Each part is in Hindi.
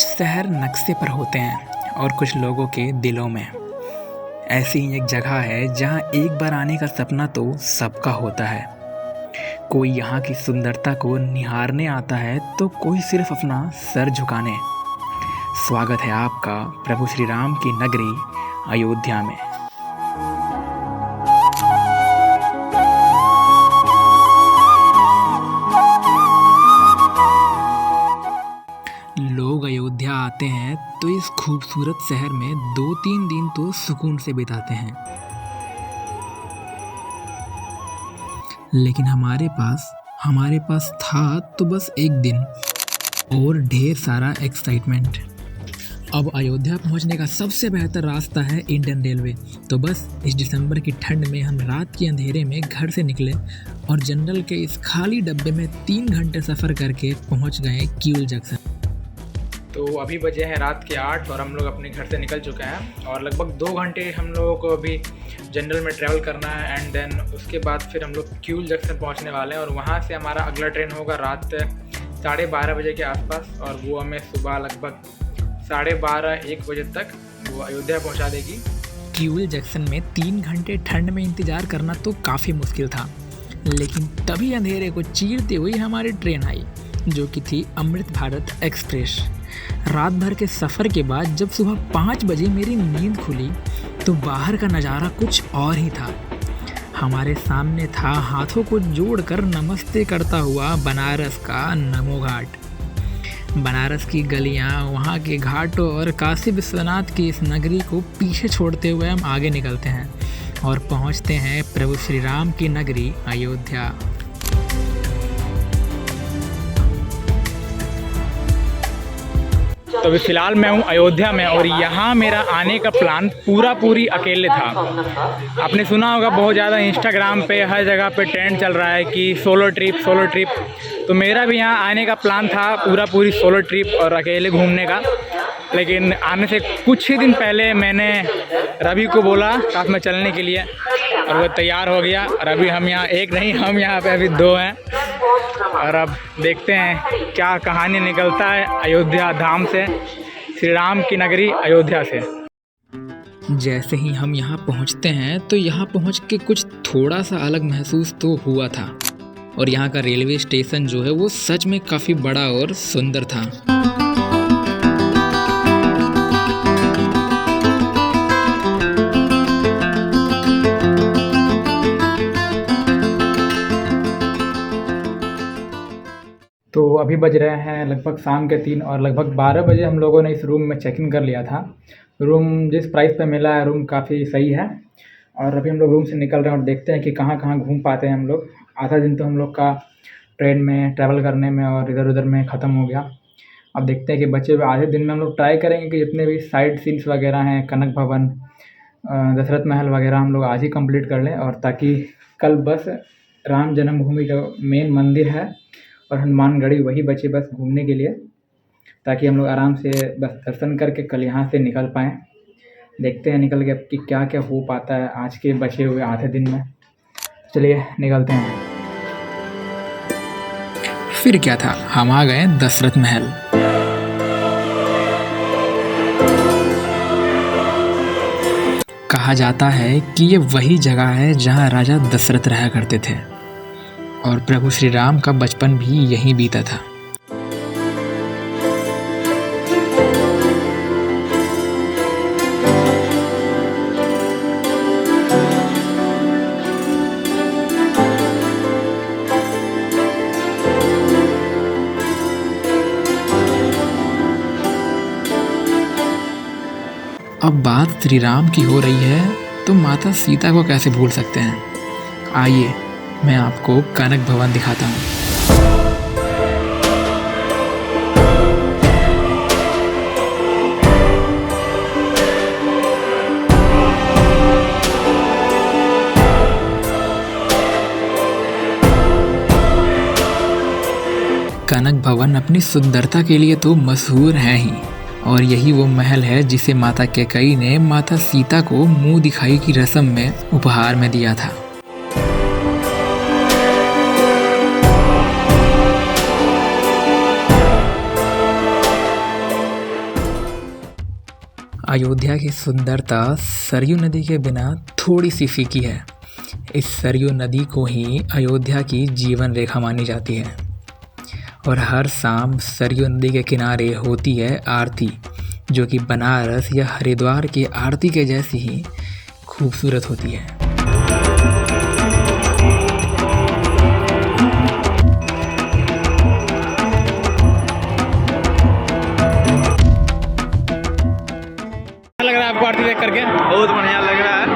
शहर नक्शे पर होते हैं और कुछ लोगों के दिलों में। ऐसी ही एक जगह है जहाँ एक बार आने का सपना तो सबका होता है। कोई यहाँ की सुंदरता को निहारने आता है तो कोई सिर्फ अपना सर झुकाने। स्वागत है आपका प्रभु श्री राम की नगरी अयोध्या में। लोग अयोध्या आते हैं तो इस खूबसूरत शहर में 2-3 दिन तो सुकून से बिताते हैं, लेकिन हमारे पास था तो बस एक दिन और ढेर सारा एक्साइटमेंट। अब अयोध्या पहुंचने का सबसे बेहतर रास्ता है इंडियन रेलवे। तो बस इस दिसंबर की ठंड में हम रात के अंधेरे में घर से निकले और जनरल के इस खाली डब्बे में 3 घंटे सफ़र करके पहुंच गए किऊल जंक्शन। तो अभी बजे हैं रात के 8 और हम लोग अपने घर से निकल चुके हैं और लगभग 2 घंटे हम लोगों को अभी जनरल में ट्रैवल करना है एंड देन उसके बाद फिर हम लोग किऊल जंक्शन पहुंचने वाले हैं और वहां से हमारा अगला ट्रेन होगा रात 12:30 बजे के आसपास और वो हमें सुबह लगभग 12:30-1 बजे तक वो अयोध्या पहुंचा देगी। किऊल जंक्शन में 3 घंटे ठंड में इंतज़ार करना तो काफ़ी मुश्किल था, लेकिन तभी अंधेरे को चीरते हुई हमारी ट्रेन आई जो कि थी अमृत भारत एक्सप्रेस। रात भर के सफ़र के बाद जब सुबह 5 बजे मेरी नींद खुली तो बाहर का नज़ारा कुछ और ही था। हमारे सामने था हाथों को जोड़कर नमस्ते करता हुआ बनारस का नमो घाट। बनारस की गलियां, वहां के घाटों और काशी विश्वनाथ की इस नगरी को पीछे छोड़ते हुए हम आगे निकलते हैं और पहुंचते हैं प्रभु श्री राम की नगरी अयोध्या। तो अभी फ़िलहाल मैं हूँ अयोध्या में और यहाँ मेरा आने का प्लान पूरी अकेले था। आपने सुना होगा बहुत ज़्यादा इंस्टाग्राम पे हर जगह पे ट्रेंड चल रहा है कि सोलो ट्रिप। तो मेरा भी यहाँ आने का प्लान था पूरी सोलो ट्रिप और अकेले घूमने का। लेकिन आने से कुछ ही दिन पहले मैंने रवि को बोला साथ में चलने के लिए और वो तैयार हो गया और अभी हम यहाँ एक नहीं, हम यहाँ पे अभी 2 हैं और अब देखते हैं क्या कहानी निकलता है अयोध्या धाम से, श्री राम की नगरी अयोध्या से। जैसे ही हम यहाँ पहुँचते हैं तो यहाँ पहुँच के कुछ थोड़ा सा अलग महसूस तो हुआ था और यहाँ का रेलवे स्टेशन जो है वो सच में काफ़ी बड़ा और सुंदर था। तो अभी बज रहे हैं लगभग शाम के 3 और लगभग 12 बजे हम लोगों ने इस रूम में चेक इन कर लिया था। रूम जिस प्राइस पे मिला है रूम काफ़ी सही है और अभी हम लोग रूम से निकल रहे हैं और देखते हैं कि कहाँ कहाँ घूम पाते हैं हम लोग। आधा दिन तो हम लोग का ट्रेन में ट्रैवल करने में और इधर उधर में ख़त्म हो गया। अब देखते हैं कि बचे हुए आधे दिन में हम लोग ट्राई करेंगे कि जितने भी साइड सीन्स वगैरह हैं, कनक भवन, दशरथ महल वगैरह हम लोग आज ही कंप्लीट कर लें और ताकि कल बस राम जन्मभूमि का मेन मंदिर है और हनुमानगढ़ी वही बचे बस घूमने के लिए, ताकि हम लोग आराम से बस दर्शन करके कल यहाँ से निकल पाएँ। देखते हैं निकल के कि क्या क्या हो पाता है आज के बचे हुए आधे दिन में। चलिए निकलते हैं। फिर क्या था, हम आ गए दशरथ महल। कहा जाता है कि ये वही जगह है जहाँ राजा दशरथ रहा करते थे और प्रभु श्री राम का बचपन भी यहीं बीता था। अब बात श्री राम की हो रही है तो माता सीता को कैसे भूल सकते हैं। आइए मैं आपको कनक भवन दिखाता हूँ। कनक भवन अपनी सुंदरता के लिए तो मशहूर है ही और यही वो महल है जिसे माता कैकेयी ने माता सीता को मुंह दिखाई की रस्म में उपहार में दिया था। अयोध्या की सुंदरता सरयू नदी के बिना थोड़ी सी फीकी है। इस सरयू नदी को ही अयोध्या की जीवन रेखा मानी जाती है और हर शाम सरयू नदी के किनारे होती है आरती, जो कि बनारस या हरिद्वार की आरती के जैसी ही खूबसूरत होती है। लग रहा है आपको आरती देख करके? बहुत बढ़िया लग रहा है,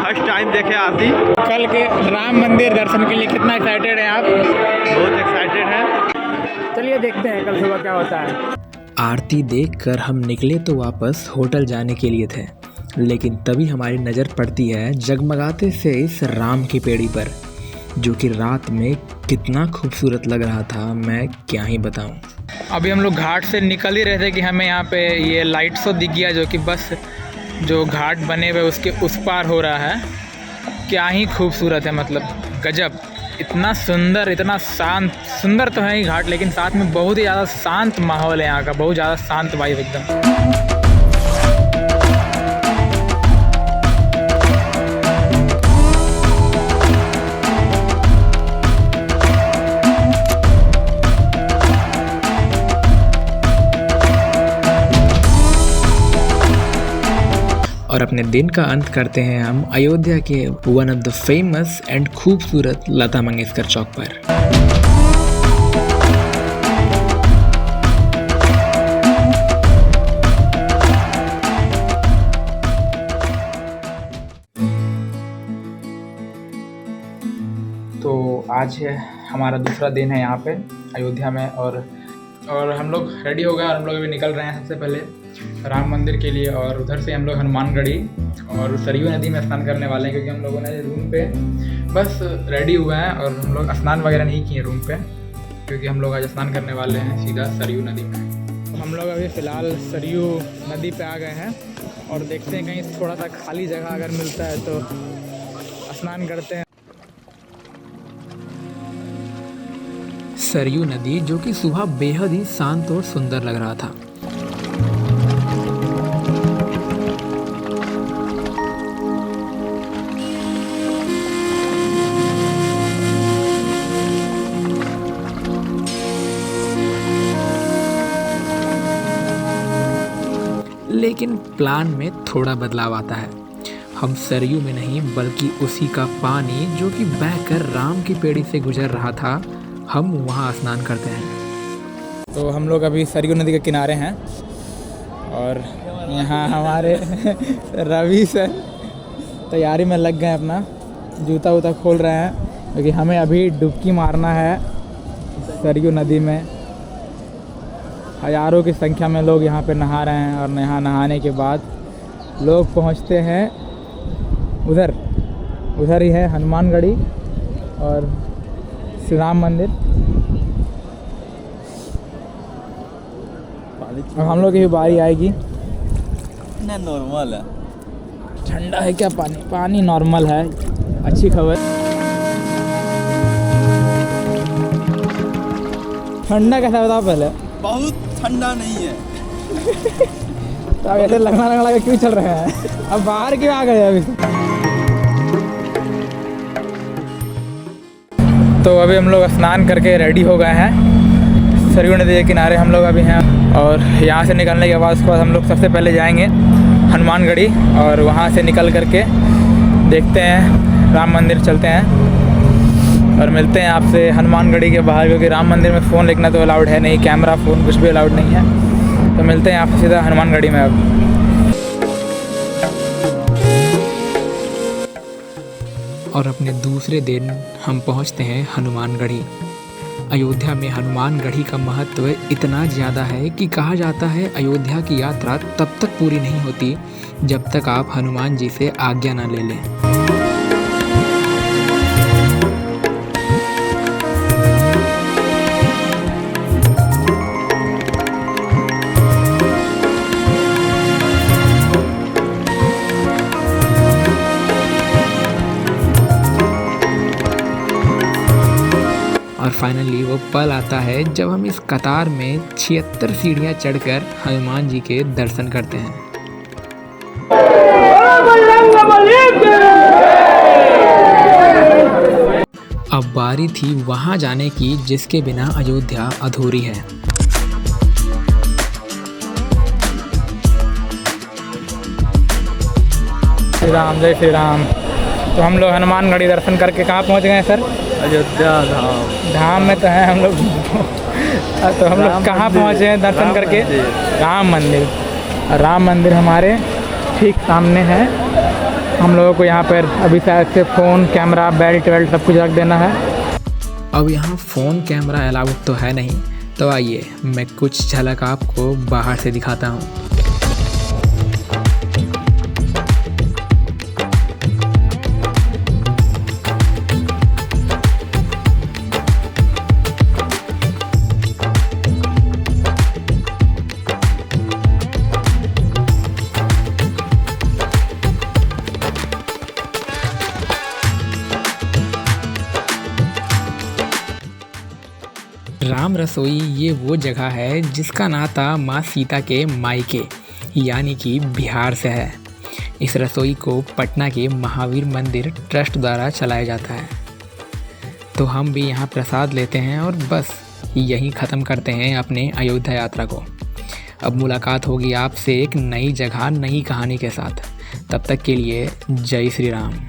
फर्स्ट टाइम देखे आरती। कल के राम मंदिर दर्शन के लिए कितना एक्साइटेड हैं आप? बहुत एक्साइटेड है। चलिए देखते हैं कल सुबह क्या होता है। आरती देखकर हम निकले तो वापस होटल जाने के लिए थे, लेकिन तभी हमारी नज़र पड़ती है जगमगाते से इस राम की पेड़ी पर, जो कि रात में कितना खूबसूरत लग रहा था, मैं क्या ही बताऊं। अभी हम लोग घाट से निकल ही रहे थे कि हमें यहाँ पे ये लाइट शो दिख गया, जो कि बस जो घाट बने हुए उसके उस पार हो रहा है। क्या ही खूबसूरत है, मतलब गजब। इतना सुंदर, इतना शांत, सुंदर तो है ही घाट, लेकिन साथ में बहुत ही ज़्यादा शांत माहौल है यहाँ का, बहुत ज़्यादा शांत वाइब एकदम। और अपने दिन का अंत करते हैं हम अयोध्या के one of the famous and खूबसूरत लता मंगेशकर चौक पर। तो आज है हमारा दूसरा दिन है यहाँ पे अयोध्या में, और हम लोग रेडी हो गए और हम लोग अभी निकल रहे हैं सबसे पहले राम मंदिर के लिए, और उधर से हम लोग हनुमानगढ़ी और सरयू नदी में स्नान करने वाले हैं, क्योंकि हम लोगों ने रूम पे बस रेडी हुए हैं और हम लोग स्नान वगैरह नहीं किए रूम पे, क्योंकि हम लोग आज स्नान करने वाले हैं सीधा सरयू नदी में। तो हम लोग अभी फ़िलहाल सरयू नदी पे आ गए हैं और देखते हैं कहीं थोड़ा सा खाली जगह अगर मिलता है तो स्नान करते हैं। सरयू नदी, जो कि सुबह बेहद ही शांत और सुंदर लग रहा था। लेकिन प्लान में थोड़ा बदलाव आता है। हम सरयू में नहीं, बल्कि उसी का पानी जो कि बहकर राम की पेड़ी से गुजर रहा था, हम वहाँ स्नान करते हैं। तो हम लोग अभी सरयू नदी के किनारे हैं और यहाँ हमारे रवि सर तैयारी में लग गए, अपना जूता वूता खोल रहे हैं, क्योंकि हमें अभी डुबकी मारना है सरयू नदी में। हज़ारों की संख्या में लोग यहाँ पे नहा रहे हैं और यहाँ नहाने के बाद लोग पहुँचते हैं उधर ही है हनुमानगढ़ी और श्री राम मंदिर। और हम लोग की भी बारी आएगी। ना नॉर्मल है, ठंडा है क्या पानी? पानी नॉर्मल है, अच्छी खबर। ठंडा कैसा बताओ पहले? बहुत ठंडा नहीं है। तो अब ऐसे लगना के क्यों चल रहे हैं? अब बाहर क्यों आ गए अभी? तो अभी हम लोग स्नान करके रेडी हो गए हैं। सरयू नदी के किनारे हम लोग अभी हैं और यहाँ से निकलने के बाद उसके बाद हम लोग सबसे पहले जाएंगे हनुमानगढ़ी और वहाँ से निकल करके देखते हैं राम मंदिर, चलते हैं और मिलते हैं आपसे हनुमानगढ़ी के बाहर, क्योंकि राम मंदिर में फ़ोन लेना तो अलाउड है नहीं, कैमरा फ़ोन कुछ भी अलाउड नहीं है। तो मिलते हैं आपसे सीधा हनुमानगढ़ी में। अब और अपने दूसरे दिन हम पहुंचते हैं हनुमानगढ़ी। अयोध्या में हनुमानगढ़ी का महत्व इतना ज़्यादा है कि कहा जाता है अयोध्या की यात्रा तब तक पूरी नहीं होती जब तक आप हनुमान जी से आज्ञा ना ले लें। और फाइनली वो पल आता है जब हम इस कतार में 76 सीढ़ियाँ चढ़कर हनुमान जी के दर्शन करते हैं। अब बारी थी वहाँ जाने की जिसके बिना अयोध्या अधूरी है। श्री राम, जय श्री राम। तो हम लोग हनुमानगढ़ी दर्शन करके कहाँ पहुँच गए हैं सर? अयोध्या धाम। धाम में तो हैं हम लोग। तो हम लोग कहाँ पहुँचे हैं दर्शन करके? राम मंदिर। राम मंदिर हमारे ठीक सामने है। हम लोगों को यहाँ पर अभी शायद से फ़ोन, कैमरा, बेल्ट वेल्ट सब कुछ रख देना है। अब यहाँ फ़ोन कैमरा अलाउड तो है नहीं, तो आइए मैं कुछ झलक आपको बाहर से दिखाता हूँ। राम रसोई ये वो जगह है जिसका नाता माँ सीता के मायके यानी कि बिहार से है। इस रसोई को पटना के महावीर मंदिर ट्रस्ट द्वारा चलाया जाता है। तो हम भी यहाँ प्रसाद लेते हैं और बस यहीं ख़त्म करते हैं अपने अयोध्या यात्रा को। अब मुलाकात होगी आपसे एक नई जगह, नई कहानी के साथ। तब तक के लिए जय श्री राम।